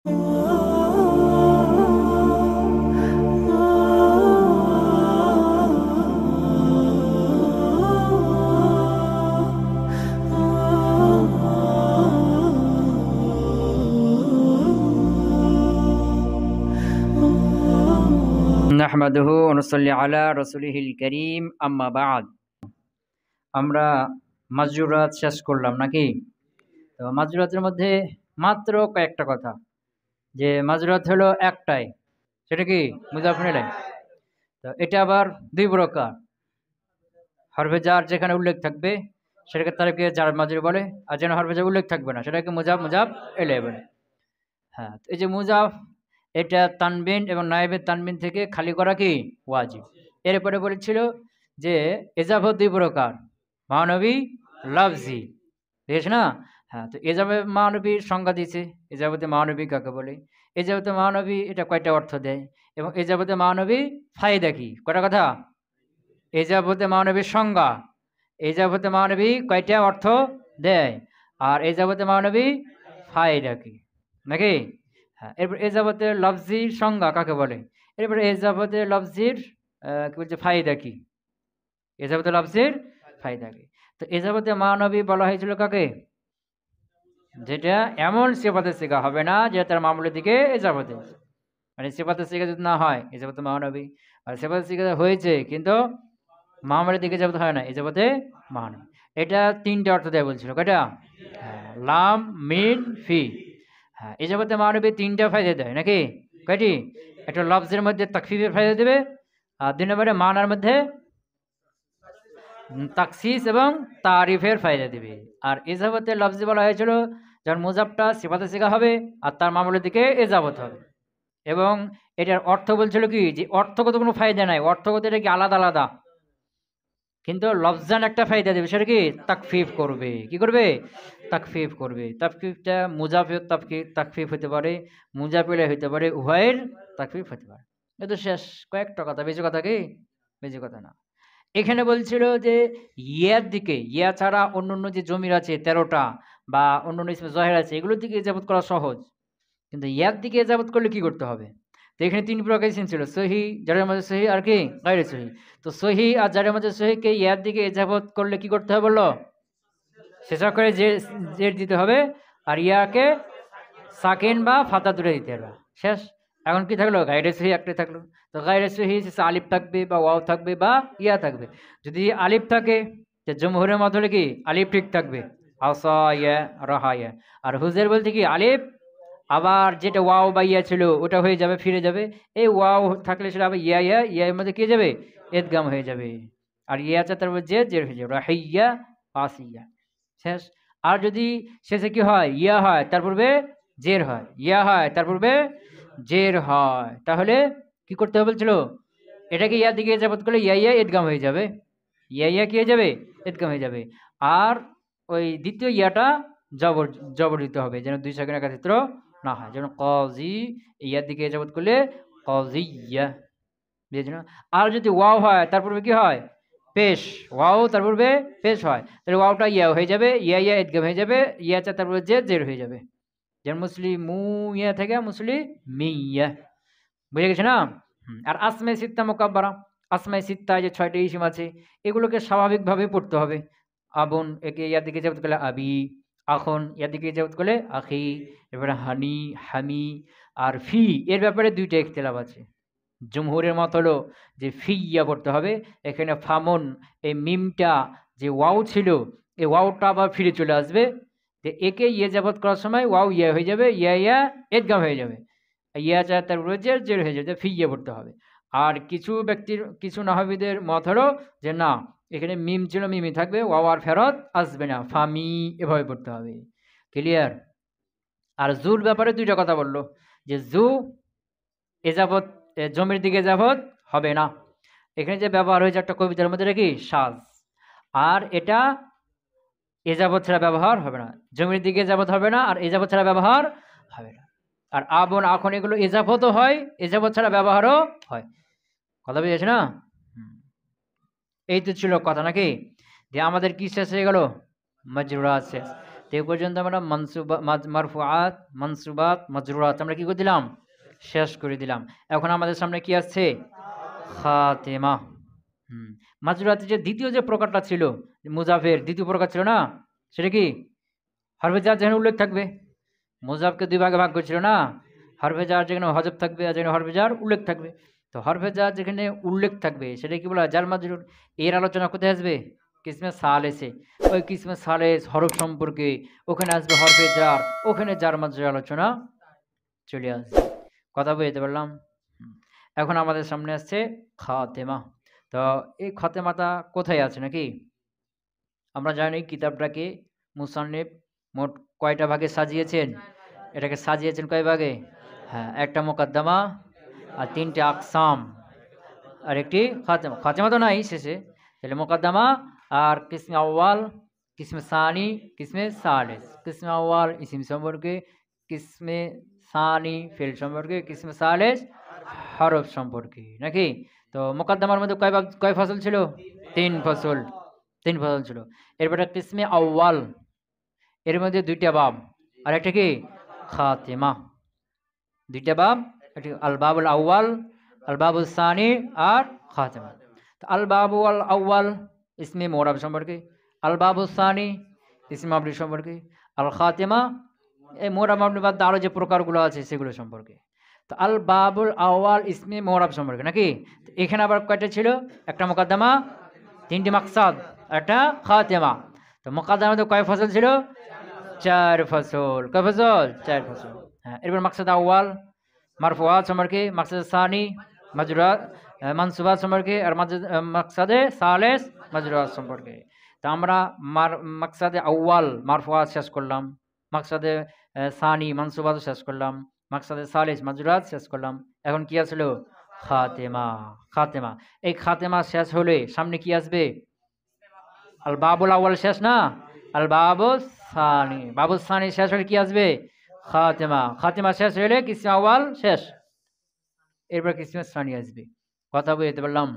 নাহমাদুহু ওয়া নুসাল্লি আলা রাসূলিহিল কারীম, আম্মা বা'দ। আমরা মাজরুরাত শেষ করলাম নাকি? তো মাজরুরাতের মধ্যে মাত্র কয়েকটা কথা, যে মাজরুরাত হলো একটাই, সেটা কি মুজাফফর ইলাইহি। তো এটা আবার দুই প্রকার। হরফে জার যেখানে উল্লেখ থাকবে সেটাকে তারিফে জার মাজরুর বলে, আর যেন হরফে জার উল্লেখ থাকবে না সেটাকে মুজাফ ইলাইহি বলে। হ্যাঁ, এই যে মুজাফ, এটা তানবিন এবং নায়েবে তানবিন থেকে খালি করা কি ওয়াজিব। এরপরে বলেছিল যে এজাফত দুই প্রকার, মানবী, লফজি, দেখেছ না? হ্যাঁ, তো এজাবে মানবীর সংজ্ঞা দিয়েছে, এজাবতে মানবী কাকে বলে, এজাবতে মানবী এটা কয়টা অর্থ দেয়, এবং এজাবতে মানবী ফায়দা কি, কয়টা কথা। এজাবতে মানবীর সংজ্ঞা, এজাবতে মানবী কয়টা অর্থ দেয়, আর এজাবতে মানবী ফায়দা কি, নাকি? হ্যাঁ, এরপর এজাবতের লফজির সংজ্ঞা কাকে বলে, এরপরে এজাবতের লফজির কি বলছে ফায়দা কি, এজাবতের লফজির ফায়দা কি। তো এজাবতে মানবী বলা হয়েছিল কাকে, যেটা এমন সিফাতের সিগা হবে না যে তার মামুলের দিকে এজাবতে, মানে সিফাতের সিগা যদি না হয় এজাবতে মানবী, আর সিফাতের সিগা হয়েছে কিন্তু মামুলের দিকে এজাবতে হয় না, এজাবতে মানবী। এটা তিনটা অর্থ দেয় বলছিল, কয়টা? লাম, মিন, ফি। হ্যাঁ, এজাবতে মানবী তিনটা ফায়দা দেয় নাকি, কয়টি? একটা লফজের মধ্যে তাকফিফের ফায়দা দেবে, আর দুই নম্বরে মানার মধ্যে তাকসিস এবং তারিফের ফায়দা দিবে। আর এজাবতে লফজি বলা হয়েছিল যখন মুজাফটা সিফাতে সিগা হবে আর তার মামুলের দিকে এজাবত হবে, এবং এটার অর্থ বলছিল কি যে অর্থগত কোনো ফায়দা নাই, অর্থগত এটা কি আলাদা আলাদা, কিন্তু লফজান একটা ফায়দা দেবে, সেটা কি তাকফিফ করবে, কি করবে? তাকফিফ করবে। তাকফিফটা মুজাফের তাকফিফ হতে পারে, মুজাফিলে হতে পারে, উভয়ের তাকফিফ হতে পারে। এ তো শেষ, কয়েকটা কথা, বেশি কথা কি, বেশি কথা না। এখানে বলছিল যে ইয়ার দিকে, ইয়া ছাড়া অন্য অন্য যে জমির আছে 13টা বা অন্য অন্য ইসমে জহের আছে, এগুলোর দিকে ইজাবত করা সহজ, কিন্তু ইয়ার দিকে ইজাবত করলে কি করতে হবে? তো এখানে তিন প্রকার ইসম ছিল, সহি, জারের মাঝে সহি, আর কি গায়রে সহি। তো সহি আর জারের মাঝে সহিকে ইয়ার দিকে ইজাবত করলে কি করতে হবে বললো? শেষা করে জের দিতে হবে, আর ইয়াকে সাকিন বা ফাতা দূরে দিতে হবে, শেষ। এখন কি থাকলো? গায়রে সহি একটাই থাকলো। তো গায়রে সহি আলিফ থাকবে বা ওয়াও থাকবে বা ইয়া থাকবে। যদি আলিফ থাকে জমহুরের মত হলে কি আলিফ ঠিক থাকবে, আসা ইয়া রাহা ইয়া। আর হুজের বলতে কি আলিফ, আবার যেটা ওয়াও বা ইয়া ছিল ওটা হয়ে যাবে, ফিরে যাবে। এই ওয়াও থাকলে সেটা আবার ইয়া ইয়া, ইয়া এর মধ্যে কি যাবে? ইদগাম হয়ে যাবে। আর ইয়া আছে তারপর জের হয়ে যাবে, রাহিয়া আসিয়া, শেষ। আর যদি শেষে কি হয়? ইয়া হয় তার পূর্বে জের হয়, ইয়া হয় তার পূর্বে জের হয়, তাহলে কি করতে হবে বলছিল? এটাকে ইয়া দিকে ইজাবত করলে ইয়া ইয়া ইদগাম হয়ে যাবে, ইয়া ইয়া কি হয়ে যাবে? ইদগাম হয়ে যাবে। আর ওই দ্বিতীয় ইয়াটা জবর জবর দিতে হবে, যেন দুই সেকেন্ড একাত্র না হয়, যেমন কজি, ইয়ার দিকে ইজাবত করলে কজিয়া, বুঝেছ? আর যদি ওয়াও হয় তার পূর্বে কি হয়? পেশ, ওয়াও তার পূর্বে পেশ হয়, তাহলে ওয়াওটা ইয়া হয়ে যাবে, ইয়া ইয়া ইদগাম হয়ে যাবে, ইয়া চা তারপরে জের হয়ে যাবে, যেমন মুসলিম মু ইয়া থেকে মুসলিম মিয়া, বুঝে গেছে না? আর আসমে সিত্তা মুকাব্বারা, আসমে সিত্তা যে 6টি ইসম আছে এগুলোকে স্বাভাবিকভাবে পড়তে হবে। আবুন, একে ইয়ার দিকে ইজাবত করলে আবি, আখন ইয়ার দিকে ইজাবত করলে আখি, এবারে হানি, হামি। আর ফি এর ব্যাপারে দুইটা ইখতিলাফ আছে। জমহুরের মত হলো যে ফি ইয়া পড়তে হবে, এখানে ফামন এই মিমটা যে ওয়াও ছিল এই ওয়াওটা আবার ফিরে চলে আসবে, যে একে ইয়ে যাবত করার সময় ওয়াও ইয়া হয়ে যাবে, ইয়া ইয়া ইদগাম হয়ে যাবে, ইয়া চার তার জের হয়ে যাবে, ফি ইয়া পড়তে হবে। আর কিছু ব্যক্তির, কিছু নাহবিদের মত হলো যে না, এখানে মিম ছিল মিমই থাকবে, ওয়াও আর ফেরত আসবে না, ফামি এভাবে পড়তে হবে। ক্লিয়ার? আর জুর ব্যাপারে দুইটা কথা বললো, যে জু এজাবত জমির দিকে এজাবত হবে না, এখানে যে ব্যবহার হয়েছে একটা কবিতার মধ্যে কি সাজ, আর এটা এজাবত ছাড়া ব্যবহার হবে না, জমির দিকে এজাবত হবে না, আর এজাবত ছাড়া ব্যবহার হবে না। আর আবন আখন এগুলো এজাবতও হয়, এজাবত ছাড়া ব্যবহারও হয়, কথা বুঝেছে না? এই তো ছিল কথা নাকি, যে আমাদের কি শেষ হয়ে গেল? মাজরুরাত শেষ। তো এই পর্যন্ত আমরা মারফুআত, মানসুবাত, মাজরুরাত আমরা কি করে দিলাম? শেষ করে দিলাম। এখন আমাদের সামনে কি আসছে? খাতেমা। মাজরুরাতের যে দ্বিতীয় যে প্রকারটা ছিল, মুজাফের দ্বিতীয় প্রকার ছিল না, সেটা কি? হরফে জার যেখানে উল্লেখ থাকবে, মুজাফকে দুই ভাগে ভাগ করেছিল না, হরফে জার যেখানে হজফ থাকবে আর যেখানে হরফে জার উল্লেখ থাকবে। তো হরফে জার যেখানে উল্লেখ থাকবে সেটা কি বলা হয়? জার মাজরুর। এর আলোচনা কোথায় আসবে? কিসমে সালেসে। ওই কিসমে সালেস হরফ সম্পর্কে ওখানে আসবে হরফে জার, ওখানে জার মাজরুর আলোচনা চলে আসবে। কথা বুঝতে পারলাম? এখন আমাদের সামনে আসছে খাতেমা। তো এই খাতেমাটা কোথায় আছে নাকি? আমরা জানি কিতাবটাকে মুসান্নিফ মোট কয়টা ভাগে সাজিয়েছেন? এটাকে সাজিয়েছেন কয় ভাগে? হ্যাঁ, একটা মোকদ্দমা আর তিনটে আকসাম আর একটি খাতেমা। খাতেমা তো নাই শেষে, তাহলে মোকদ্দমা আর কিসমে আউয়াল, কিসমে সানি, কিসমে সালিস। কিসমে আউয়াল ইসিম সম্পর্কে, কিসমে সানি ফেল সম্পর্কে, কিসমে সালিস হরফ সম্পর্কে নাকি? তো মোকদ্দমার মধ্যে কয় ফসল ছিল? 3 ফসল। 3 ফসল ছিল। এরপরে কিসমে আউয়াল, এর মধ্যে 2টা বাব আর একটা কি? খাতেমা। 2টা বাব, একটি আল বাবুল আউয়াল, আল বাবুল সানি আর খাতেমা। তো আল বাবুল আউয়াল ইসমে মোরাব সম্পর্কে, আল বাবুল সানি ইসমে মাবনি সম্পর্কে, আল খাতেমা এই মোরাব মাবনি বাদ আরো যে প্রকারগুলো আছে সেগুলো সম্পর্কে। তো আল বাবুল আউয়াল ইসমে মোরাব সম্পর্কে নাকি? এখানে আবার কয়টা ছিল? একটা মোকদ্দমা, 3টি মাকসাদ, একটা খাতেমা। তো মোকদ্দমাতে কয় ফসল ছিল? 4 ফসল। কয় ফসল? 4 ফসল। হ্যাঁ, এরপর মাকসাদ আউয়াল মারফুআত সম্পর্কে, মাকসাদ সানি মাজরুরাত মানসুবাত সম্পর্কে, আর মাকসাদে সালেস মাজরুরাত সম্পর্কে। তো আমরা মাকসাদে আউয়াল মারফুআত শেষ করলাম, মাকসাদে সানি মানসুবাত শেষ করলাম, মাকসাদে সালেস মাজরুরাত শেষ করলাম। এখন কি আসলো? খাতেমা। খাতেমা। এই খাতেমা শেষ হলে সামনে কি আসবে? আল বাবুল আউয়াল শেষ না, আল বাবুস সানি। বাবুস সানি শেষ হলে কি আসবে? খাতেমা। খাতেমা শেষ হলে কিসমে আউয়াল শেষ, এরপর কিসমে সানি আসবে। কথা বুঝতে পারলাম?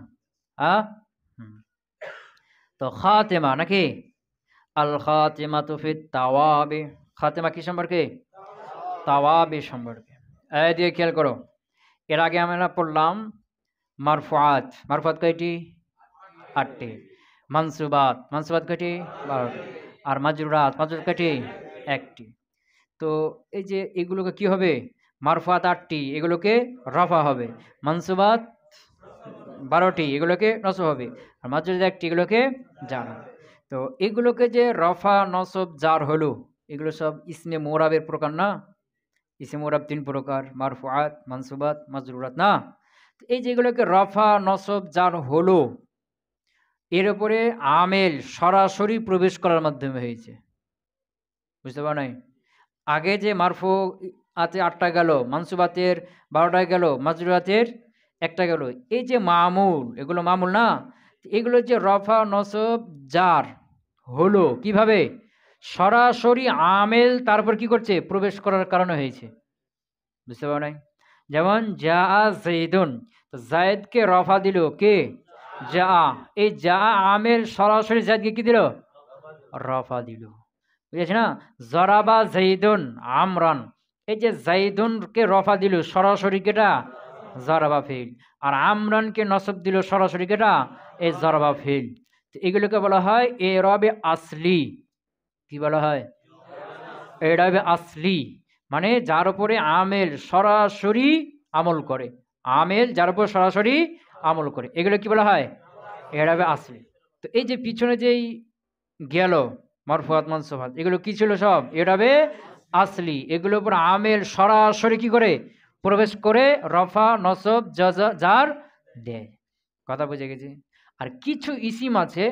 হ্যাঁ। তো খাতেমা নাকি? আল খাতেমা তুফিত তাওয়াবি। খাতেমা কি সম্পর্কে? তাওয়াবি সম্পর্কে। এই দিয়ে খেয়াল করো, এর আগে আমরা পড়লাম মারফুআত। মারফুআত কয়টি? 8টি। মানসুবাত। মানসুবাত কয়টি? 12টি। আর মাজরুরাত। মাজরুরাত কয়টি? 1টি। তো এই যে এগুলোকে কি হবে? মারফুআত 8টি, এগুলোকে রফা হবে। মানসুবাত 12টি, এগুলোকে নসব হবে। আর মাজরুরাত 1টি, এগুলোকে জার হবে। তো এগুলোকে যে রফা নসব জার হলো, এগুলো সব ইসমে মোরাবের প্রকার না? ইসমে মোরাব 3 প্রকার, মারফুআত, মানসুবাত, মাজরুরাত না? এই যেগুলোকে রফা নসব জার হলো, এর উপরে আমেল সরাসরি প্রবেশ করার মাধ্যমে হয়েছে। বুঝতে পারো নাই? আগে যে মারফু আতে 8টা গেল, মানসুবাতের 12টা গেল, মাজরুরাতের 1টা গেল, এই যে মামুল, এগুলো মামুল না? এগুলো যে রফা নসব জার হলো কিভাবে? সরাসরি আমেল তারপর কি করছে? প্রবেশ করার কারণে হয়েছে। বুঝতে পারো নাই? যেমন যা জাইদুন, তো জায়দকে রফা দিল কে? যা। এই যা আমেল সরাসরি জায়দকে কি দিল? রফা দিল। বুঝেছ না? জরাবা জাইদুন আমরান, এই যে জাইদুনকে রফা দিল সরাসরি কেটা? জরাবা ফিল। আর আমরানকে নসব দিল সরাসরি কেটা? এই জরাবা ফিল। তো এগুলোকে বলা হয় এরাবে আসলি। কি বলা হয়? এরাবে আসলি, মানে যার উপরে আমেল সরাসরি আমল করে। আমেল যার উপর সরাসরি আমল করে, এগুলো কি বলা হয়? এরাবে আসলি। তো এই যে পিছনে যেই গেল মারফুআত মানসুবাত, এগুলো কি ছিল? সব এরাবে আসলি। এগুলোর উপর আমেল সরাসরি কি করে? প্রবেশ করে রফা নসব জার দেয়। কথা বুঝে গেছি? আর কিছু ইসিম আছে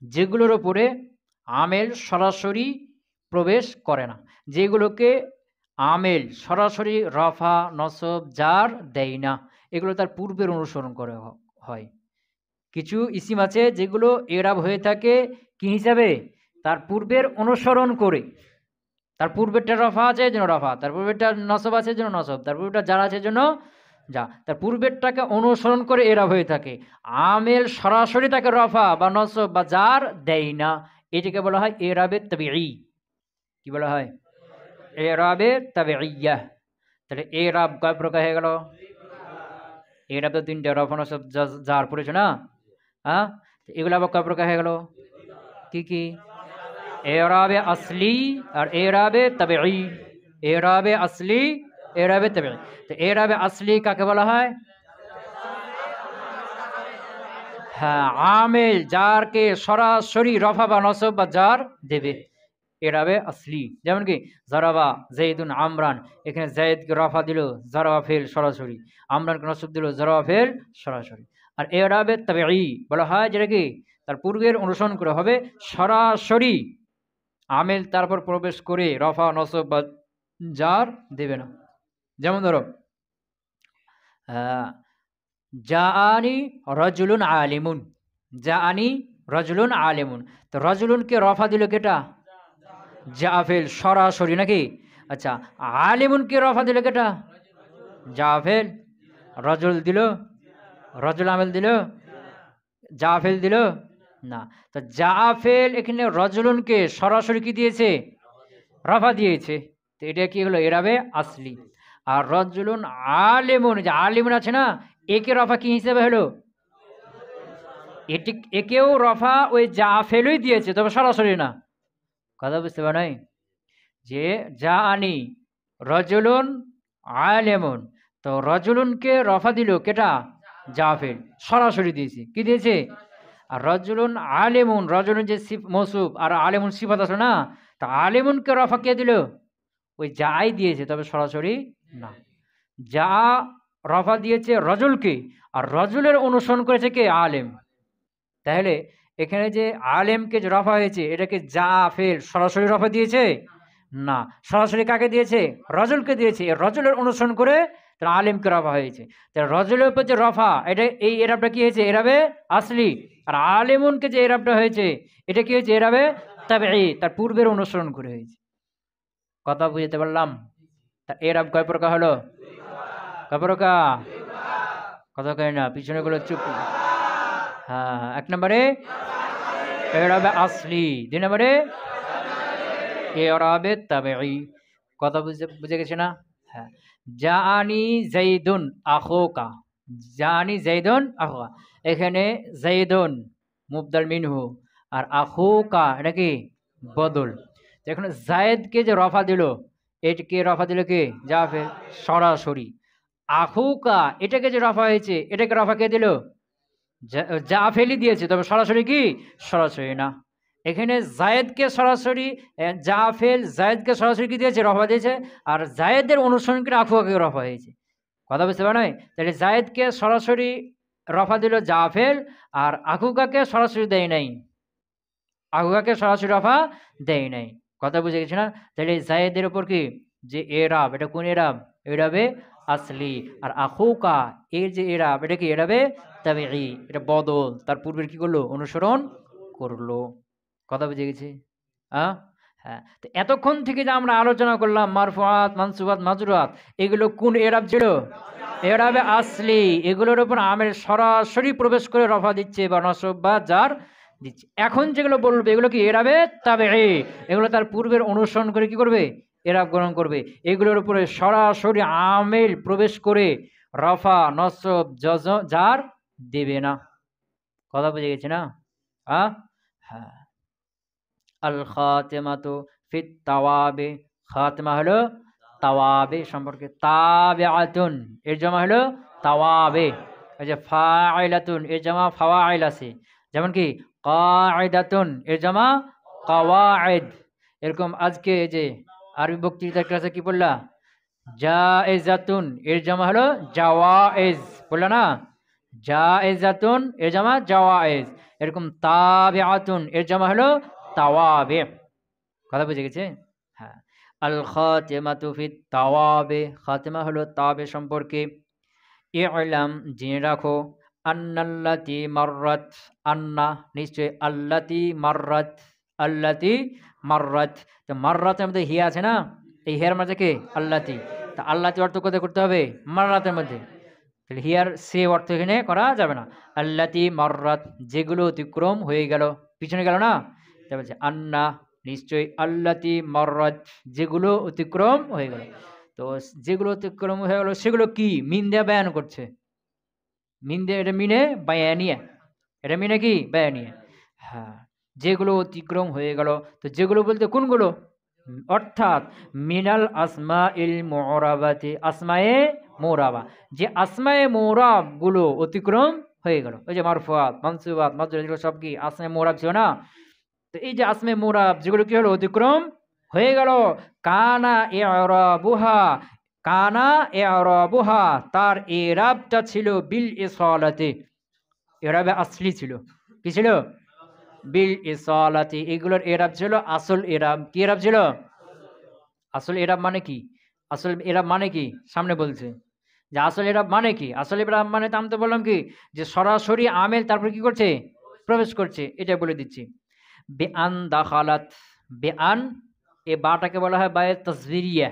যেগুলোর উপরে আমেল সরাসরি প্রবেশ করে না, যেগুলোকে আমেল সরাসরি রফা নসব জার দেয় না, এগুলো তার পূর্বের অনুসরণ করে হয়। কিছু ইসিম আছে যেগুলো এরাব হয়ে থাকে কি হিসাবে? তার পূর্বের অনুসরণ করে। তার পূর্বেরটা রফা আছে জন্য রফা, তার পূর্বেরটা নসব আছে জন্য নসব, তার পূর্বেরটা জার আছে জন্য যা, তার পূর্বেরটাকে অনুসরণ করে এরাব হয়ে থাকে। আমেল সরাসরি তাকে রফা বা নসব বা জার দেয় না, এটাকে বলা হয় এরাবে তাবিঈ। কি বলা হয়? এরাবে তাবেইয়া। তাহলে এরাব কয় প্রকার হয়ে গেল? এরাব তো তিনটা, রফ নসব জার পড়েছে না? হ্যাঁ, এগুলো আবার কয় প্রকার হয়ে গেল? কি কি? এরাবে আসলি আর এরাবে তাবেই। এরাবে আসলি, এরাবে তাবেই। তো এরাবে আসলি কাকে বলা হয়? হ্যাঁ, আমেল যারকে সরাসরি রফা বা নসব বা জার দেবে, এরাবে আসলি। যেমন কি জারাবা জাইদুন আমরান, এখানে জাইদকে রফা দিল জারাবা ফেল সরাসরি, আমরানকে নসব দিল জারাবা ফেল সরাসরি। আর এরাবে তাবেই বলা হয় যেটা কি তার পূর্বের অনুসরণ করে হবে সরাসরি, আমেল তারপর প্রবেশ করে রফা নসব বা জার দেবে না। যেমন ধরো জাআনি রজুলুন আলিমুন, জাআনি রজুলুন আলিমুন। তো রজুলুনকে রফা দিল কেটা? জাফেল সরাসরি নাকি? আচ্ছা, আলিমুনকে রফা দিল কেটা? জাফেল। রজুল দিল, রজুল আমেল দিল, জাফেল দিল না। তো জাফেল এখানে রজুলুনকে সরাসরি কি দিয়েছে? রফা দিয়েছে। তো এটা কি হলো? এরাবে আসলি। আর রজুলুন আলিমুন, যে আলিমুন আছে না, একে রফা কি হিসেবে হলো? এটি একেও রফা ওই জাফেলই দিয়েছে, তবে সরাসরি না। কথা বুঝতে পার নাই? যে যা আনি রজুলুন আলেমুন, তো রজুলুনকে রফা দিল কেটা? জাফেল সরাসরি দিয়েছে। কি দিয়েছে? আর রজুলুন আলেমুন, রজুলুন যে মৌসুফ আর আলেমুন সিফাত আছে না, তা আলেমুনকে রফা কে দিল? ওই যাই দিয়েছে, তবে সরাসরি না। যা রফা দিয়েছে রজুলকে, আর রজুলের অনুসরণ করেছে কে? আলেম। তাহলে এখানে যে আলেমকে যে রফা হয়েছে, এটাকে জাফেল সরাসরি রফা দিয়েছে না, সরাসরি কাকে দিয়েছে? রজুলকে দিয়েছে। রজুলের অনুসরণ করে তার আলেমকে রফা হয়েছে। তাহলে রজুলের উপর যে রফা, এটা এই এরাবটা কি হয়েছে? এরাবে আসলি। আর আলেমুনকে যে এরাবটা হয়েছে, এটা কি হয়েছে? এরাবে তাবেঈ, তার পূর্বের অনুসরণ করে হয়েছে। কথা বুঝতে পারলাম? তা এরাব কয় প্রকার হলো? কয় প্রকার? কথা কয় না, পিছনে গুলো চুপ। হ্যাঁ, এক নম্বরে এরাবে আসলি, দুই নম্বরে এরাবে তাবেঈ। কথা বুঝে গেছে না? হ্যাঁ। জাআনি যাইদুন আখুকা, জাআনি যাইদুন আখুকা, এখানে যাইদুন মুবদাল মিনহু আর আখুকা এটা কি? বদল। এখানে জায়েদকে যে রফা দিল, এটাকে রফা দিল কে? জাফের সরাসরি। আখুকা এটাকে যে রফা হয়েছে, এটাকে রফা কে দিল? জাফেলি দিয়েছে, তবে সরাসরি কি? সরাসরি না। এখানে জায়েদকে সরাসরি জাফেল জায়েদকে সরাসরি কি দিয়েছে? রফা দিয়েছে। আর জায়েদের অনুসরণ করে আখুকাকে রফা হয়েছে। কথা বুঝতে পারো? তাহলে জায়েদকে সরাসরি রফা দিল জাফেল, আর আখুকাকে সরাসরি দেয় নাই, আখুকাকে সরাসরি রফা দেয় নাই। কথা বুঝে গেছে না? তাহলে জায়েদের উপর কি যে এরাব, এটা কোন এরাব? এরাবে আসলি। আর আখুকা এর যে এরাব, এটা কি? এরাবে তাবেঈ, এটা বদল, তার পূর্বের কি করলো? অনুসরণ করলো। কথা বুঝে গেছি? হ্যাঁ। তো এতক্ষণ থেকে যে আমরা আলোচনা করলাম মারফুআত, মানসুবাত, মাজরুরাত, এগুলো কোন এরাব ছিল? এরাবে আসলি। এগুলোর উপর আমের সরাসরি প্রবেশ করে রফা দিচ্ছে বা নসব বা জার দিচ্ছে। এখন যেগুলো বলবে এগুলো কি? এরাবে তাবেঈ, এগুলো তার পূর্বের অনুসরণ করে কি করবে? এরাব গ্রহণ করবে। এগুলোর উপরে সরাসরি আমেল প্রবেশ করে রফা নসব জার দেবে না। কথা বুঝে গেছে না? হ্যাঁ। আল খাতেমাতু ফিত তাওয়াবে, খাতেমা হলো তাওয়াবে সম্পর্কে। তাবিআতুন এর জমা হলো তাওয়াবে। এই যে ফাইলাতুন এর জমা ফাওয়াইল আছে, যেমন কি কায়দাতুন এর জমা কাওয়াইদ। এরকম আজকে যে আরবি বক্তৃতার ক্লাসে কি পড়লা? জায়েজাতুন এর জমা হলো জাওয়াইজ, বললা না? জায়েজাতুন এর জমা জাওয়াইজ। এরকম তাবিআতুন এর জমা হলো তাওয়াবে। কথা বুঝে গেছে? হ্যাঁ। আল খাতিমাতু ফিত তাওয়াবে, খাতিমা হলো তাওয়াবে সম্পর্কে। ইলাম জেনে রাখো, আন্নাল্লাতি মাররাত, আন্না নিশ্চয়, আল্লাতি মাররাত, আল্লাতি মাররাত। তো মাররাতের মধ্যে হিয়া আছে না, এই হিয়ার মধ্যে কে? আল্লাতি। তা আল্লাতি অর্থ কোথায় করতে হবে? মাররাতের মধ্যে। তাহলে হিয়ার সে অর্থ এখানে করা যাবে না। আল্লাতি মাররাত যেগুলো অতিক্রম হয়ে গেল, পিছনে গেল না। তাই বলছে আন্না নিশ্চয়ই আল্লাতি মাররাত, যেগুলো অতিক্রম হয়ে গেল। তো যেগুলো অতিক্রম হয়ে গেল সেগুলো কি? মিন দিয়ে বায়ান করছে। মিন দিয়ে, এটা মিনে বায়ানিয়া, এটা মিনে কি? বায়ানিয়া। হ্যাঁ, যেগুলো অতিক্রম হয়ে গেল। তো যেগুলো বলতে কোনগুলো? অর্থাৎ মিনাল আসমা ইল মুরাবাতি, আসমায়ে মুরাবা, যে আসমায়ে মুরাব গুলো অতিক্রম হয়ে গেল। ওই যে মারফুআত, মানসুবাত, মাজরুর, এগুলো সব কি আসমায়ে মুরাব ছিল না? তো এই যে আসমায়ে মুরাব যেগুলো কি হলো? অতিক্রম হয়ে গেল। কানা ইরাবুহা, কানা ইরাবুহা, তার ইরাবটা ছিল বিল ইসালাতি, এরাবে আসলি ছিল। কি ছিল? বিল ইসালাতি। এগুলোর এরাব ছিল আসল এরাব। কি এরাব ছিল? আসল এরাব মানে কি? আসল এরাব মানে কি? সামনে বলছে যে আসল এরাব মানে কি? আসল এরাব মানে তো আমি তো বললাম কি, যে সরাসরি আমেল তারপর কি করছে? প্রবেশ করছে। এটা বলে দিচ্ছি। বেআন দাখালাত, বেআন, এ বাটাকে বলা হয় বায়ে তাসবিরিয়া।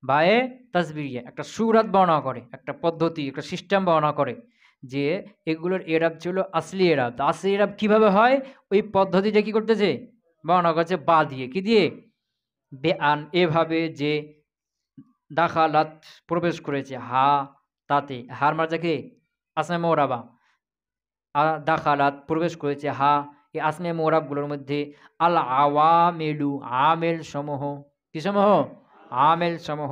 বায়ে তাসবিরিয়া একটা সুরাত বর্ণনা করে, একটা পদ্ধতি, একটা সিস্টেম বর্ণনা করে যে এগুলোর এরাব ছিল আসলি এরাব। তো আসলি এরাব কিভাবে হয়? ওই পদ্ধতিটা কি করতেছে? বর্ণনা করছে বা দিয়ে। কি দিয়ে? বেআন, এভাবে যে দাখালাত প্রবেশ করেছে, হা তাতে, হার মার্জাকে আসমে মোরাবা, দাখালাত প্রবেশ করেছে, হা এই আসমে মোরাবগুলোর মধ্যে আল আওয়ামেলু, আমেল সমূহ। কি সমূহ? আমেল সমূহ।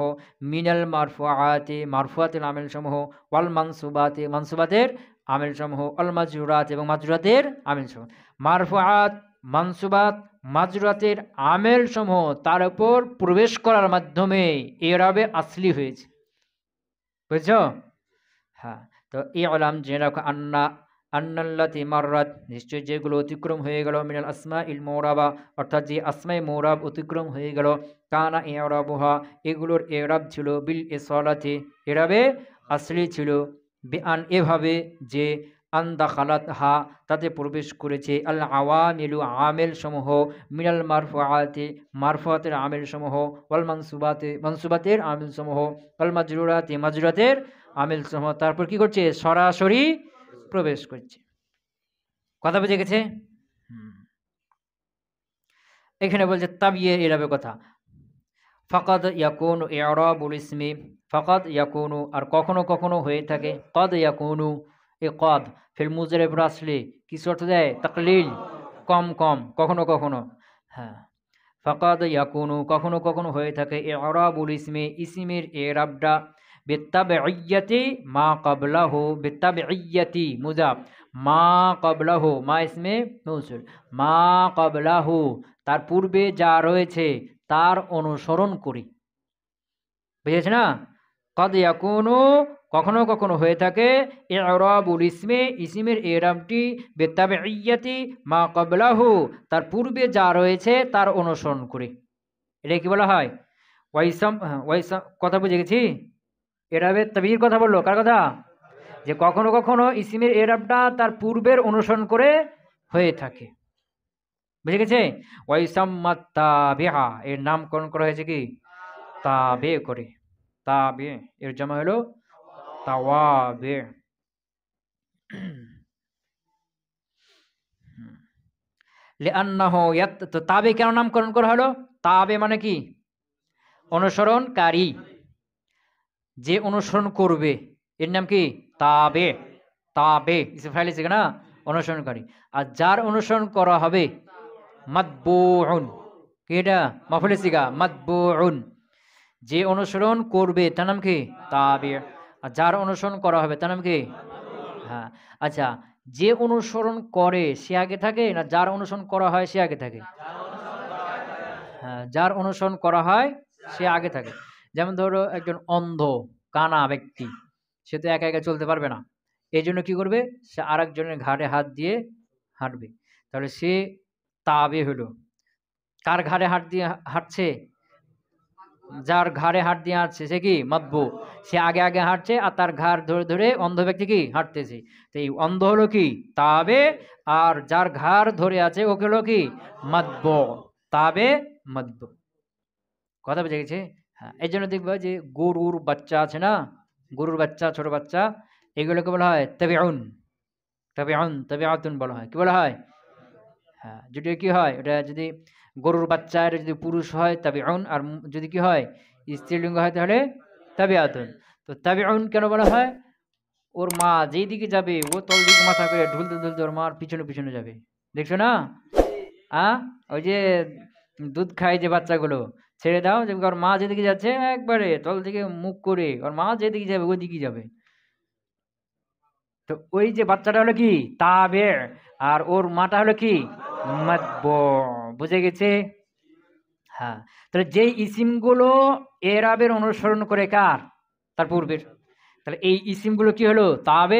মিনাল মারফুআতে, মারফুআতের আমেল সমূহ। ওয়াল মানসুবাতে, মানসুবাতের আমেল সমূহ। অল মাজরুরাত, এবং মাজরুরাতের আমেল সমূহ। মারফুআত, মানসুবাত, মাজরুরাতের আমেল সমূহ তার উপর প্রবেশ করার মাধ্যমে এরাবে আসলি হয়েছে। বুঝছো? হ্যাঁ। তো এই আলাম জেনে রাখো, আন্না আন্নাল্লাতি মাররাত, নিশ্চয় যেগুলো অতিক্রম হয়ে গেল, মিনাল আসমা ইল মৌরাবা, অর্থাৎ যে আসমায়ে মৌরাব অতিক্রম হয়ে গেল, কানা ইরাবুহা, এগুলোর এরাব ছিল বিল ইসালাতি, এরাবে আসলি ছিল। বেআন, এভাবে যে আন দাখালাত হা, তাতে প্রবেশ করেছে, আল আওয়ামিলু, আমেল সমূহ, মিনাল মারফুআতি, মারফুআতের আমেল সমূহ, ওয়াল মানসুবাতে, মানসুবাতের আমেল সমূহ, ওয়াল মাজরুরাতি, মাজরুরাতের আমেল সমূহ। তারপর কি করছে? সরাসরি প্রবেশ করছে। কথা বুঝে গেছে? এখানে বলছে তাবিয়ে এরাবে কথা। ফাকাদ ইয়াকুনু ইরাবুল ইসমি, ফাকাদ ইয়াকুনু, আর কখনো কখনো হয়ে থাকে, কদ ইয়াকুনু, এ কদ ফিল মুজরিব আসলে কিছু অর্থ দেয়? তাকলিল, কম কম, কখনো কখনো। হ্যাঁ, ফাকাদ ইয়াকুনু, কখনো কখনো হয়ে থাকে, ইরাবুল ইসমি, ইসমির এরাবটা, বিত্তাবিইয়াতি মা ক্বাবলাহু, বিত্তাবিইয়াতি মুজাব, মা ক্বাবলাহু, মা ইসমে মৌসুল, মা ক্বাবলাহু, তার পূর্বে যা রয়েছে তার অনুসরণ করি। বুঝেছ না? কদ ইয়াকুনু, কখনো কখনো হয়ে থাকে, ইরাবুল ইসমে, ইসমের এরাবটি, বিত্তাবিইয়াতি মা ক্বাবলাহু, তার পূর্বে যা রয়েছে তার অনুসরণ করে। এটা কি বলা হয়? ওয়াইসাম, ওয়াইসাম, কথা বুঝে গেছি? এরাবের তাবির কথা বললো, কার কথা? যে কখনো কখনো ইসমের এরাবটা তার পূর্বের অনুসরণ করে হয়ে থাকে। বুঝে গেছে? ওয়াইসাম্মাত তাবিআ, এর নামকরণ করা হয়েছে কি? তাবে করে। তাবে এর জামা হলো তাওয়াবে। লিআন্নাহু ইয়াত, তো তাবে কেন নামকরণ করা হলো? তাবে মানে কি? অনুসরণকারী, যে অনুসরণ করবে এর নাম কি? তাবে। তাবে ইসম ফাইল আছে না? অনুসরণকারী। আর যার অনুসরণ করা হবে, মাতবুউন, কি এটা? মাফুলে সিগা, মাতবুউন, যে অনুসরণ করবে তার নাম কি? তাবে। আর যার অনুসরণ করা হবে তার নাম কি? হ্যাঁ। আচ্ছা, যে অনুসরণ করে সে আগে থাকে, না যার অনুসরণ করা হয় সে আগে থাকে? হ্যাঁ, যার অনুসরণ করা হয় সে আগে থাকে। যেমন ধরো একজন অন্ধ কানা ব্যক্তি, সে তো একা একা চলতে পারবে না। এই জন্য কি করবে? সে আরেকজনের ঘাড়ে হাত দিয়ে হাঁটবে। তাহলে সে তাবে হলো। কার ঘাড়ে হাত দিয়ে হাঁটছে? যার ঘাড়ে হাত দিয়ে হাঁটছে সে কি? মাতবু। সে আগে আগে হাঁটছে আর তার ঘাড় ধরে ধরে অন্ধ ব্যক্তি কি? হাঁটতেছে। তো এই অন্ধ হলো কি? তাবে। আর যার ঘাড় ধরে আছে ওকে হলো কি? মাতবু। তাবে, মাতবু। কথা বুঝে গেছে? হ্যাঁ, এই জন্য দেখবা যে গরুর বাচ্চা আছে না, গরুর বাচ্চা, ছোট বাচ্চা, এগুলোকে বলা হয় তাবিউন, তাবিউন, তাবিআতুন বলা হয়। কি বলা হয়? হ্যাঁ, যদি কি হয়, এটা যদি গরুর বাচ্চা এটা যদি পুরুষ হয় তাবিউন, আর যদি কি হয় স্ত্রীলিঙ্গ হয় তাহলে তাবিআতুন। তো তাবিউন কেন বলা হয়? ওর মা যেই দিকে যাবে ও তল দিকে মাথা করে ঢুলতে ঢুলতে ওর মার পিছনে পিছনে যাবে, দেখছো না? ওই যে দুধ খায় যে বাচ্চাগুলো, ছেড়ে দাও, যে ওর মা যেদিকে যাচ্ছে একবারে তল থেকে মুখ করে ওর মা যেদিকে যাবে ওই দিকে যাবে। তো ওই যে বাচ্চাটা হলো কি তাবে, আর ওর মাটা হলো কি মাতবু। বুঝে গেছে? হ্যাঁ। তাহলে যেই ইসিমগুলো এরাবের অনুসরণ করে কার? তার পূর্বের। তাহলে এই ইসিমগুলো কি হলো? তাবে।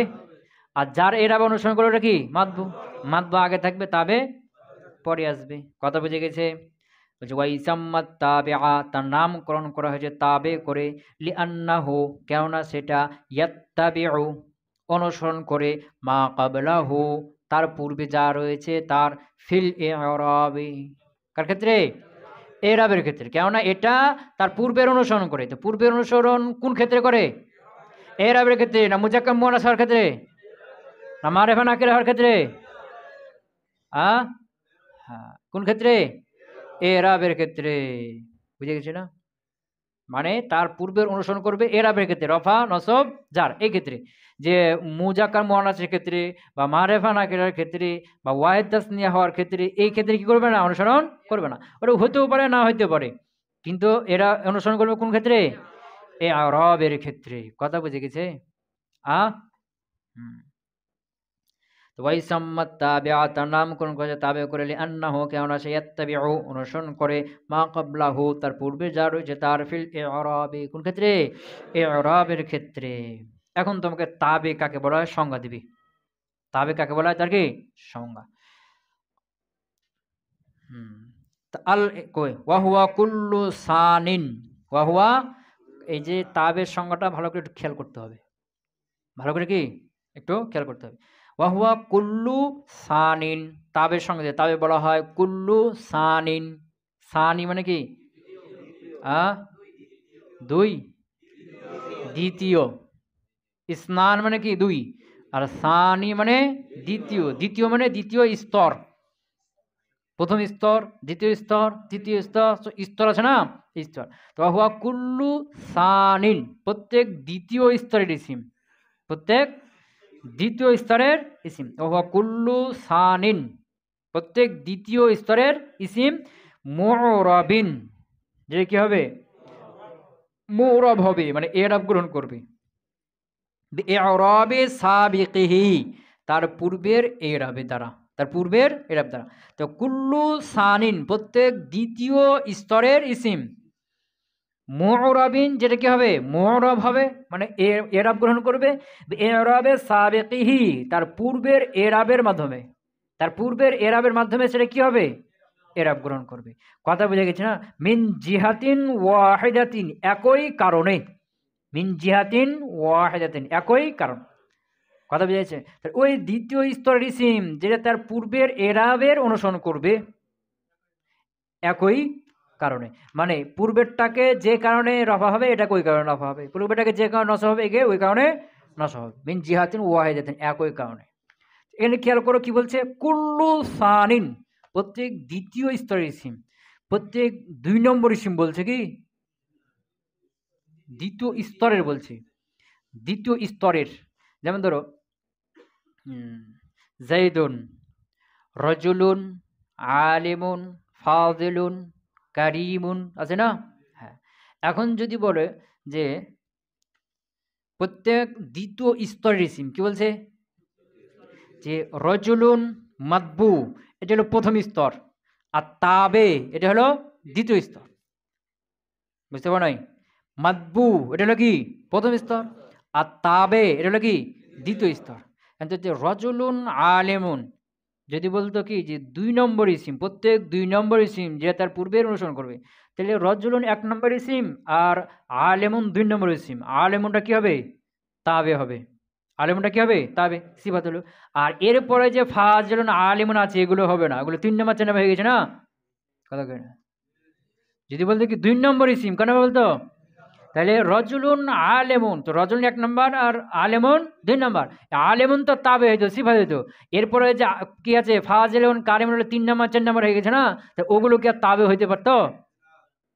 আর যার এরাব অনুসরণ করে ওটা কি মাতবু। মাতবু আগে থাকবে, তাবে পরে আসবে। কথা বুঝে গেছে? বলছে ওয়াইসাম্মাত তাবিআ, তার নামকরণ করা হয়েছে তাবে করে, লিআন্নাহু, কেননা সেটা, ইয়াত্তাবিউ, অনুসরণ করে, মা ক্বাবলাহু, তার পূর্বে যা রয়েছে তার, ফিল ইরাবি, কার ক্ষেত্রে? এরাবের ক্ষেত্রে। কেননা এটা তার পূর্বের অনুসরণ করে। তো পূর্বের অনুসরণ কোন ক্ষেত্রে করে? এরাবের ক্ষেত্রে, না মুজাক্কার মুয়ান্নাস হওয়ার ক্ষেত্রে, না মারিফা নাকিরা হওয়ার ক্ষেত্রে? হ্যাঁ, কোন ক্ষেত্রে? এরাবের ক্ষেত্রে। বুঝে গেছি না? মানে তার পূর্বের অনুসরণ করবে এরাবের ক্ষেত্রে, রফা নসব জার, এই ক্ষেত্রে। যে মুজাক্কার মুয়ান্নাসের ক্ষেত্রে বা মারিফা নাকিরার ক্ষেত্রে বা ওয়াহিদ তাসনিয়া হওয়ার ক্ষেত্রে, এই ক্ষেত্রে কি করবে না? অনুসরণ করবে না। ওটা হতেও পারে, না হইতে পারে, কিন্তু এরা অনুসরণ করবে কোন ক্ষেত্রে? এরাবের ক্ষেত্রে। কথা বুঝে গেছে? আ হুম। তো ওয়াইসাম্মাত তাবিআ, তার নামকরণ করেছে তাবে করে, লিআন্নাহু, কেননা সে ইয়াত্তাবিউ, অনুসরণ করে, মা ক্বাবলাহু, তার পূর্বে যা রয়েছে তার, ফিল ইরাবি, কোন ক্ষেত্রে? ইরাবের ক্ষেত্রে। এখন তোমাকে তাবে কাকে বলা হয় সংজ্ঞা দিবি। তাবে কাকে বলা হয় তার কি সংজ্ঞা। হুম। আল কই ওয়াহুয়া কুল্লু সানিন, ওয়াহুয়া, এই যে তাবের সংজ্ঞাটা ভালো করে একটু খেয়াল করতে হবে। ভালো করে কি একটু খেয়াল করতে হবে। ওয়াহুয়া কুল্লু সানিন, তাবের সঙ্গে তাবে বলা হয় কুল্লু সানিন। সানি মানে কি? দুই, দ্বিতীয়। স্নান মানে কি? দুই। আর সানি মানে দ্বিতীয়। দ্বিতীয় মানে দ্বিতীয় স্তর। প্রথম স্তর, দ্বিতীয় স্তর, তৃতীয় স্তর, স্তর আছে না? স্তর। তো ওয়াহুয়া কুল্লু সানিন, প্রত্যেক দ্বিতীয় স্তরের ইসিম, প্রত্যেক দ্বিতীয় স্তরের ইসিম। ওহুয়া কুল্লু সানিন, প্রত্যেক দ্বিতীয় স্তরের ইসিম, মুরাবিন, যে কি হবে? মুরাব হবে, মানে এরাব গ্রহণ করবে। ইরাবে সাবিকিহি, তার পূর্বের এরাবে দ্বারা, তার পূর্বের এরাব দ্বারা। তো কুল্লু সানিন, প্রত্যেক দ্বিতীয় স্তরের ইসিম, মুরাবিন, যেটা কি হবে? মুরাব হবে, মানে এরাব গ্রহণ করবে। এরাবে সাবিকিহি, তার পূর্বের এরাবের মাধ্যমে, তার পূর্বের এরাবের মাধ্যমে সেটা কি হবে? এরাব গ্রহণ করবে। কথা বুঝে গেছে না? মিন জিহাতিন ওয়াহিদাতিন, একই কারণে। মিন জিহাতিন ওয়াহিদাতিন, একই কারণ। কথা বুঝে গেছে? ওই দ্বিতীয় স্তরের ইসিম যেটা তার পূর্বের এরাবের অনুসরণ করবে, একই কারণে। মানে পূর্বেরটাকে যে কারণে রফা হবে, এটাকে ওই কারণে রফা হবে। পূর্বেরটাকে যে কারণে নসব হবে, একে ওই কারণে নসব হবে। মিন জিহাতিন ওয়াহিদাতিন, একই কারণে। এখানে খেয়াল করো কি বলছে? কুল্লু সানিন, প্রত্যেক দ্বিতীয় স্তরের ইসিম। প্রত্যেক 2 নম্বর ইসিম বলছে কি? দ্বিতীয় স্তরের বলছে, দ্বিতীয় স্তরের। যেমন ধরো জাইদুন, রজুলুন, আলিমুন, ফাজিলুন, কারিমুন, আছে না? হ্যাঁ। এখন যদি বলে যে প্রত্যেক দ্বিতীয় স্তরের ইসিম, কি বলছে? যে রজুলুন মাতবু, এটা হলো প্রথম স্তর, আর তাবে এটা হলো দ্বিতীয় স্তর। বুঝতে পারো নাই? মাতবু এটা হলো কি? প্রথম স্তর, আর তাবে এটা হলো কি? দ্বিতীয় স্তর। কিন্তু যে রজুলুন আলেমুন, যদি বলতো কি যে 2 নম্বর ইসিম, প্রত্যেক 2 নম্বর ইসিম যেটা তার পূর্বের অনুসরণ করবে, তাহলে রজুলুন 1 নম্বর ইসিম আর আলেমুন 2 নম্বর ইসিম। আলেমুনটা কি হবে? তাবে হবে। আলেমুনটা কি হবে? তাবে, সিফাত হলো। আর এরপরে যে ফাজিলুন আলিমুন আছে, এগুলো হবে না, এগুলো 3 নম্বর 4 নম্বর হয়ে গেছে না? কথা কয় না? যদি বলতো কি 2 নম্বর ইসিম, কেন বলতো? তাহলে রজুলুন আলেমুন, তো রজুলুন 1 নম্বর আর আলেমুন 2 নম্বর। আলেমুন তো তাবে হইতো, সিফাত হইতো। এরপরে যে কি আছে ফাজিলুন কারিমুন হলো 3 নম্বর 4 নম্বর হয়ে গেছে না, তো ওগুলো কি আর তাবে হইতে পারতো?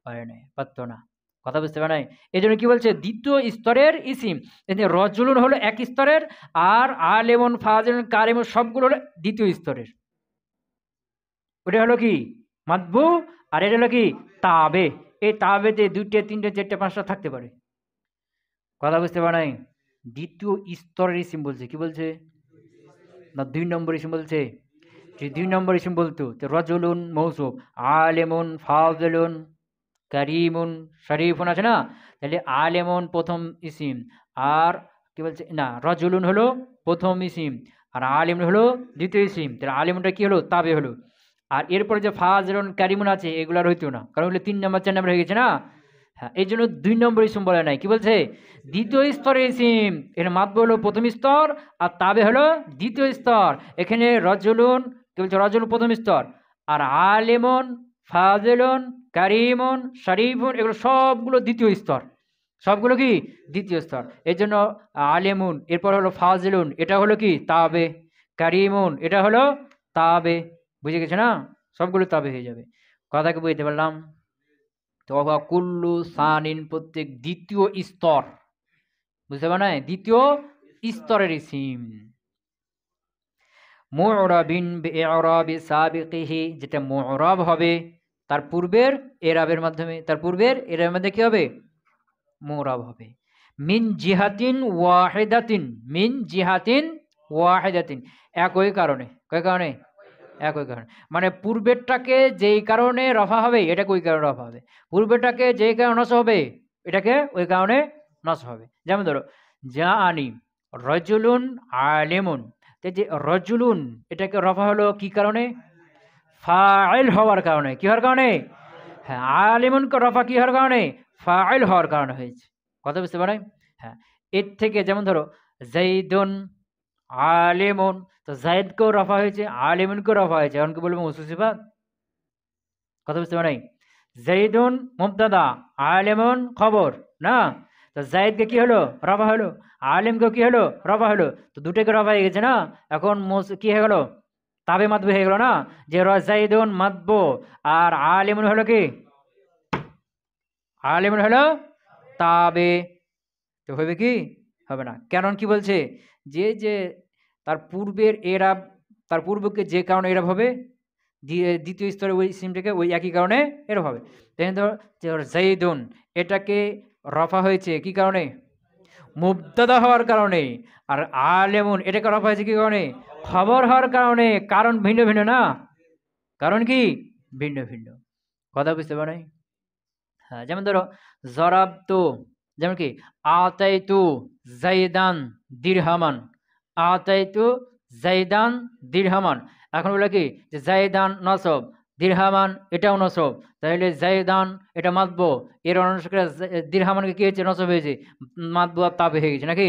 পারে নাই, পারতো না। কথা বুঝতে পারে নাই? এই জন্য কি বলছে দ্বিতীয় স্তরের ইসিম। রজুলুন হলো 1 স্তরের, আর আলেমুন ফাজিলুন কারিমুন সবগুলো হলো দ্বিতীয় স্তরের। ওটা হলো কি মাতবু, আর এটা হলো কি তাবে। এই তাবেতে 2টে 3টে 4টে 5টা থাকতে পারে। কথা বুঝতে পারে নাই? দ্বিতীয় স্তরের ইসিম বলছে, কি বলছে না 2 নম্বর ইসিম বলছে? যে 2 নম্বর ইসিম বলতো তো রজুলুন মৌসুফ, আলেমুন ফাজিলুন কারিমুন শরীফুন আছে না, তাহলে আলেমুন প্রথম ইসিম, আর কি বলছে না রজুলুন হলো প্রথম ইসিম, আর আলিম হলো দ্বিতীয় ইসিম। তাহলে আলিমটা কি হলো তাবে হলো। আর এরপরে যে ফাজিলুন কারিমুন আছে এগুলার হইতো না, কারণ এগুলো 3 নম্বর 4 নম্বর হয়ে গেছে না। হ্যাঁ, এই জন্য 2 নম্বর ইসিম বলে নাই, কি বলছে দ্বিতীয় স্তরের ইসিম। এর মাতবু হলো প্রথম স্তর, আর তাবে হলো দ্বিতীয় স্তর। এখানে রজুলুন কি বলছে রজুলুন প্রথম স্তর, আর আলিমুন ফাজিলুন কারিমুন শরীফুন এগুলো সবগুলো দ্বিতীয় স্তর। সবগুলো কি দ্বিতীয় স্তর। এর জন্য আলেমুন, এরপর হলো ফাজিলুন, এটা হলো কি তাবে, কারিমুন এটা হলো তাবে। বুঝে গেছে না? সবগুলো তাবে হয়ে যাবে। কথা কি বুঝতে পারলাম? তো কুল্লু সানিন প্রত্যেক দ্বিতীয় স্তর, বুঝতে পার না, দ্বিতীয় স্তরের ইসিম। মুরাবিন বিইরাবি সাবিকিহি, যেটা মুরাব হবে তার পূর্বের এরাবের মাধ্যমে, তার পূর্বের এরাবের মধ্যে কি হবে মুরাব হবে। মিন জিহাতিন ওয়াহিদাতিন, মিন জিহাতিন ওয়াহিদাতিন, একই কারণে। কয় কারণে? একই কারণে। মানে পূর্বেরটাকে যেই কারণে রফা হবে এটাকে ওই কারণে রফা হবে, পূর্বেরটাকে যেই কারণে নস হবে এটাকে ওই কারণে নস হবে। যেমন ধরো যা আনি রজুলুন আলিমুন, যে রজুলুন এটাকে রফা হলো কি কারণে? ফাইল হওয়ার কারণে। কি হওয়ার কারণে? হ্যাঁ, আলিমুনকে রফা কি হওয়ার কারণে? ফাইল হওয়ার কারণে হয়েছে। কথা বুঝতে পারে? হ্যাঁ, এর থেকে যেমন ধরো জাইদুন আলিমুন, তো জাইদকেও রফা হয়েছে, আলিমুনকেও রফা হয়েছে, এখন কি বলবো মৌসুফ সিফাত? কথা বুঝতে পারে? জাইদুন মুবতাদা, আলিমুন খবর না, তো জাইদকে কি হলো রফা হলো, আলিমকে কি হলো রফা হলো, তো দুটোকে রফা হয়ে গেছে না। এখন কি হয়ে গেল তাবে মাতবু হয়ে গেল না, যে জাইদুন মাতবু, আর আলিমুন হলো কি আলিমুন হলো তাবে। তো হবে কি হবে না, কারণ কি বলছে যে যে তার পূর্বের এরাব, তার পূর্বকে যে কারণে এরাব হবে দ্বিতীয় স্তরে ওই সিমটাকে ওই একই কারণে এরাব হবে। তাই জাইদুন এটাকে রফা হয়েছে কি কারণে? মুবতাদা হওয়ার কারণে। আর আলেমুন এটাকে রফা হয়েছে কি কারণে? খবর হওয়ার কারণে। কারণ ভিন্ন ভিন্ন না, কারণ কি ভিন্ন ভিন্ন। কথা বুঝতে পারে? হ্যাঁ, যেমন ধরো জরাবতু, যেমন কি আতাইতু জাইদান দিরহামান, আতাইতু জাইদান দিরহামান। এখন বলে কি যে জাইদান নসব, দিরহামান এটাও নসব, তাহলে জাইদান এটা মাতবো, এর অনুসারে দিরহামানকে কি হয়েছে নসব হয়েছে, মাতবো আর তাবে হয়ে গেছে নাকি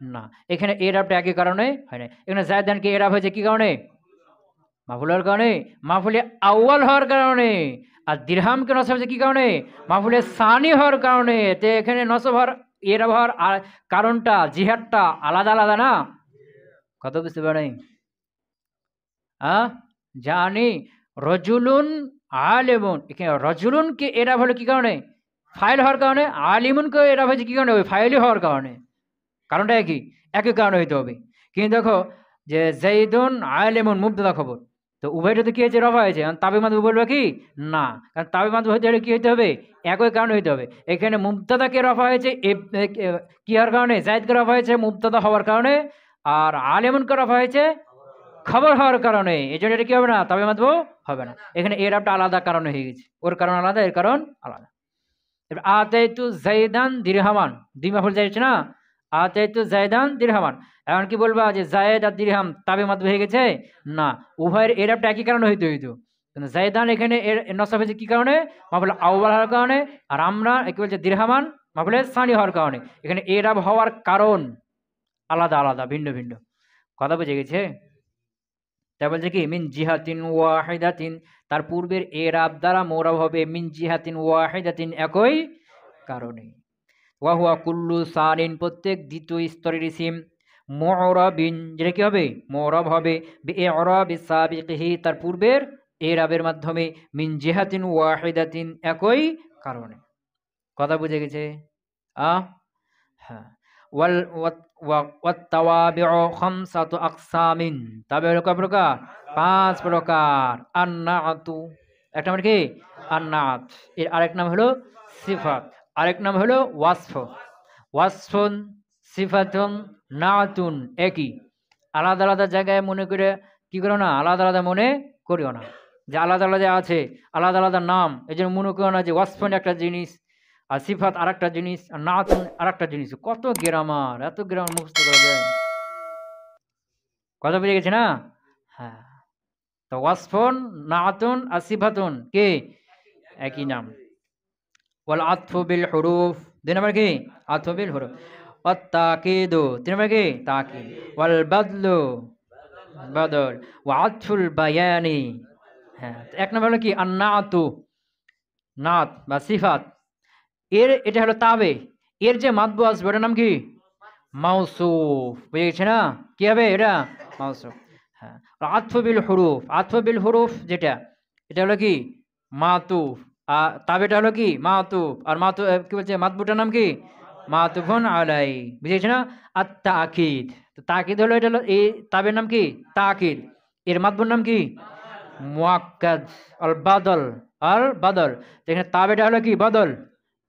না। এখানে এরাবটা একই কারণে হয় না। এখানে জাইদানকে এরাব হয়েছে কি কারণে? মাফুল হওয়ার কারণে, মাফুলে আউয়াল হওয়ার কারণে। আর দিরহামকে নসব হয়েছে কি কারণে? মাফুলে সানি হওয়ার কারণে। তো এখানে নসব হওয়ার এরাব হওয়ার কারণটা জিহাদটা আলাদা আলাদা না। কত বুঝতে পারেন? জানি রজুলুন আলেমুন, এখানে রজুলুনকে এরাব হলো কি কারণে? ফাইল হওয়ার কারণে। আলিমুনকে এরাব হয়েছে কি কারণে? ওই ফাইলই হওয়ার কারণে। কারণটা একই, একই কারণে হইতে হবে। কিন্তু দেখো যে জাইদুন আলেমুন মুবতাদা খবর, তো উভয়টাতে কি হয়েছে রফা হয়েছে, তাবে মাদবু বলবে কি না, কারণ তাবে মাদবু হইতে হলে কি হইতে হবে একই কারণে হইতে হবে। এখানে মুবতাদাকে রফা হয়েছে কি হওয়ার কারণে? জাইদকে রফা হয়েছে মুবতাদা হওয়ার কারণে, আর আলেমুনকে রফা হয়েছে খবর হওয়ার কারণে। এই জন্য এটা কি হবে না তাবে মাদবু হবে না। এখানে এরাবটা আলাদা কারণে হয়ে গেছে, ওর কারণ আলাদা এর কারণ আলাদা। আতাইতু জাইদান দিরহামান, দুই মাফুল যাইছে না, আতাইতু জাইদান দিরহামান। এখন কি বলবা যে জায়েদ আর দিরহাম তাবে মাতবু হয়ে গেছে না, উভয়ের এরাবটা একই কারণে হইতে হইতো। কিন্তু জাইদান এখানে এর নসব হয়েছে কি কারণে? মাফুল আউয়াল হওয়ার কারণে। আর আমরা কি বলছে দিরহামান মাফুলে সানি হওয়ার কারণে। এখানে এরাব হওয়ার কারণ আলাদা আলাদা, ভিন্ন ভিন্ন। কথা বুঝে গেছে? তা বলছে কি মিন জিহাতিন ওয়াহিদাতিন, তার পূর্বের এরাব দ্বারা মোরাব হবে মিন জিহাতিন ওয়াহিদাতিন একই কারণে। ওয়াহুয়া কুল্লু সানিন প্রত্যেক দ্বিতীয় স্তরের ইসিম মুরাবিন যেটা কি হবে মুরাব হবে বিইরাবি সাবিকিহি তার পূর্বের এরাবের মাধ্যমে মিন জিহাতিন ওয়াহিদাতিন একই কারণে। কথা বুঝে গেছে? হ্যাঁ। ওয়াত তাওয়াবিউ খামসাতু আকসামিন তবে হলো কয় প্রকার? 5 প্রকার। আন্নাআতু একটা নাম কি? আন্নাআত। এর আরেক নাম হলো সিফাত, আরেক নাম হলো ওয়াসফ। ওয়াসফুন, সিফাতুন, নাআতুন একই। আলাদা আলাদা জায়গায় মনে করে কি করো না, আলাদা আলাদা মনে করিও না যে আলাদা আলাদা আছে, আলাদা আলাদা নাম। এই জন্য মনে করো না যে ওয়াসফুন একটা জিনিস আর সিফাত আর একটা জিনিস আর নাআতুন আর একটা জিনিস। কত গ্রামার, এত গ্রামার মুখস্থ করা যায়। কথা বুঝে গেছে না? হ্যাঁ। তো ওয়াসফুন, নাআতুন আর সিফাতুন কি একই নাম। ওয়াল আতফু বিল হুরুফ 2 নম্বর কি? আতফু বিল হুরুফ। ওয়াত তাকিদু 3 নম্বর কি? তাকিদ। ওয়াল বাদলু বদল। ওয়া আতফুল বায়ানি। হ্যাঁ, 1 নম্বর হলো কি? আন-নাআতু, নাত বা সিফাত। এটা হলো তাবে। এর যে মাতবু আসবে ওটার নাম কি? মাউসুফ। বুঝে গেছে না? কি হবে এটা? মাউসুফ। হ্যাঁ। আতফু বিল হুরুফ, আতফু বিল হুরুফ যেটা, এটা হলো কি? মাতুফ। আর তাবেটা হলো কি? মাতুফ। আর কি বলছে মাতবুটার নাম কি? মাতুফুন আলাই। বুঝেছ না? আর তাকিদ, তো তাকিদ হলো এটা হলো এই তাবের নাম কি? তাকিদ। এর মাতবুর নাম কি? মুআক্কাদ। আল বাদল, আল বাদল। এখানে তাবেটা হলো কি? বদল।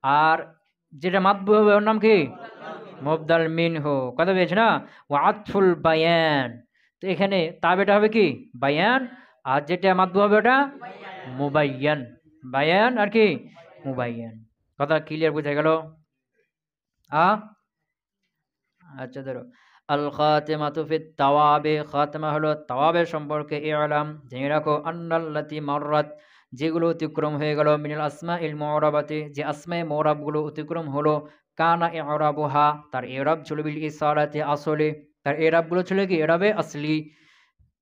আর যেটা মাতবু হবে ওর নাম কি? মুবদাল মিনহু। কথা পেয়েছে না? ওয়া আতফুল বায়ান। তো এখানে তাবেটা হবে কি? বায়ান। আর যেটা মাতবু হবে ওটা মুবাইয়ান। বায়ান আর কি? মুবাইয়ান। কথা ক্লিয়ার বোঝা গেল? আচ্ছা ধরো, আল খাতিমাতু ফিত তাওয়াবি, খাতিমা হলো তাওয়াবের সম্পর্কে ইলাম জেনে রাখো, আন্নাল্লাতি মাররাত যেগুলো অতিক্রম হয়ে গেল, মিনাল আসমাইল মুরাবাতি যে আসমায়ে মুরাবগুলো অতিক্রম হলো, কানা ইরাবুহা তার ইরাব ছিল বিল ইসারাতি আসলে, তার ইরাবগুলো ছিল কি? ইরাবে আসলি।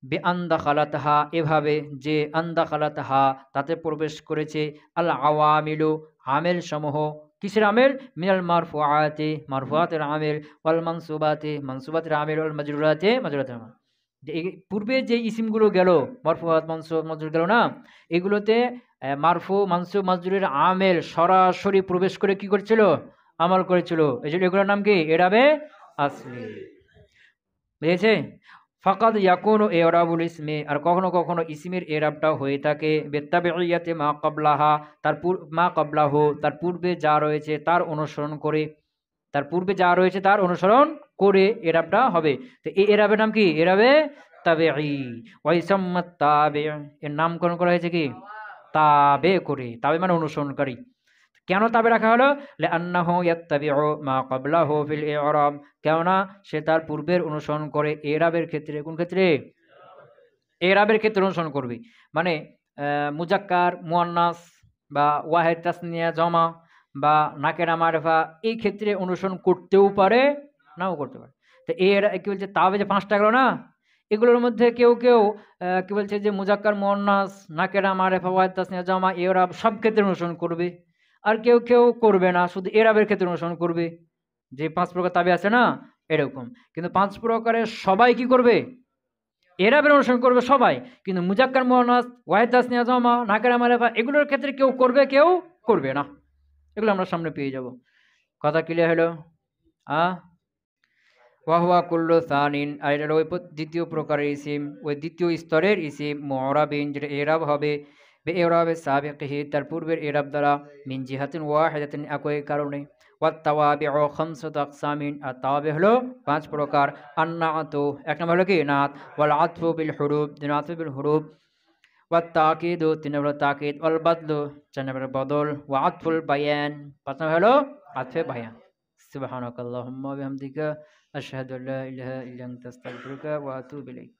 বেআন দাখালাতাহা এভাবে যে আন দাখালাতাহা তাতে প্রবেশ করেছে, আল আওয়ামিলু আমেল সমূহ। কিসের আমেল? মিনাল মারফুআতি মারফুআতের আমেল, ওয়াল মানসুবাতি মানসুবাতের আমেল, ওয়াল মাজরুরাতি মাজরুরাতের আমেল। যে এই পূর্বে যে ইসিমগুলো গেল মারফুআত মানসুব মাজরুর গেল না, এগুলোতে মারফু মানসুব মাজরুরের আমেল সরাসরি প্রবেশ করে কি করছিল? আমল করেছিল। এই জন্য এগুলোর নাম কি? এরাবে আসলি। বুঝেছে? ফাকাদ ইয়াকুনু ইরাবুল ইসমি আর কখনো কখনো ইসমের এরাবটাও হয়ে থাকে বিত্তাবিইয়াতি মা ক্বাবলাহা তার মা ক্বাবলাহু তার পূর্বে যা রয়েছে তার অনুসরণ করে, তার পূর্বে যা রয়েছে তার অনুসরণ করে এরাবটা হবে। তো এই এরাবের নাম কি? এরাবে তাবেঈ। ওয়া ইসাম্মাত তাবে এর নামকরণ করা হয়েছে কি? তাবে করে। তাবে মানে অনুসরণকারী। কেন তাবে রাখা হলো? লিআন্নাহু ইয়াত্তাবিউ মা ক্বাবলাহু ফিল ইরাব, কেননা সে তার পূর্বের অনুসরণ করে এরাবের ক্ষেত্রে। কোন ক্ষেত্রে? এরাবের ক্ষেত্রে অনুসরণ করবে। মানে মুজাক্কার মুয়ান্নাস বা ওয়াহেদ তাসনিয়া জমা বা নাকেরা মারফা এই ক্ষেত্রে অনুসরণ করতেও পারে, নাও করতে পারে। তো এর কি বলছে তাবে যে 5টা গেল না, এগুলোর মধ্যে কেউ কেউ কি বলছে যে মুজাক্কার মুয়ান্নাস নাকেরা মারফা ওয়াহেদ তাসনিয়া জমা এরাব সব ক্ষেত্রে অনুসরণ করবে। আর কেউ কেউ করবে না, শুধু এরাবের ক্ষেত্রে অনুসরণ করবে। যে 5 প্রকার তাবে আছে না এরকম। কিন্তু 5 প্রকারের সবাই কি করবে? এরাবের অনুসরণ করবে সবাই। কিন্তু মুজাক্কার মুয়ান্নাস ওয়াহিদ তাসনিয়া জমা নাকেরা মারফা এগুলোর ক্ষেত্রে কেউ করবে কেউ করবে না। এগুলো আমরা সামনে পেয়ে যাব। কথা ক্লিয়ার হলো? ওয়াহুয়া কুল্লু সানিন আর এটা ওই দ্বিতীয় প্রকারের ইসিম, ওই দ্বিতীয় স্তরের ইসিম মুরাবিন যেটা এরাব হবে বিইরাবে সাবিকিহি তার পূর্বের এরাব দ্বারা, মিন জিহাতিন ওয়াহিদাতিন একই কারণে। ওয়াত তাওয়াবিউ খামসাতু আকসামিন আর তাওয়াবি হলো 5 প্রকার। আন-নাআতু 1 নম্বর হলো কি? নাত। ওয়াল আতফু বিল হুরুফ 2 নম্বর আতফু বিল হুরুফ। ওয়াত তাকিদু 3 নম্বর তাকিদ। ওয়াল বাদলু 4 নম্বর বদল। ওয়া আতফুল বায়ান 5 নম্বর হলো আতফে বায়ান। সুবহানাকাল্লাহুম্মা ওয়া বিহামদিকা আশহাদু আল্লা ইলাহা ইল্লা আনতা আস্তাগফিরুকা ওয়া আতুবু ইলাইক।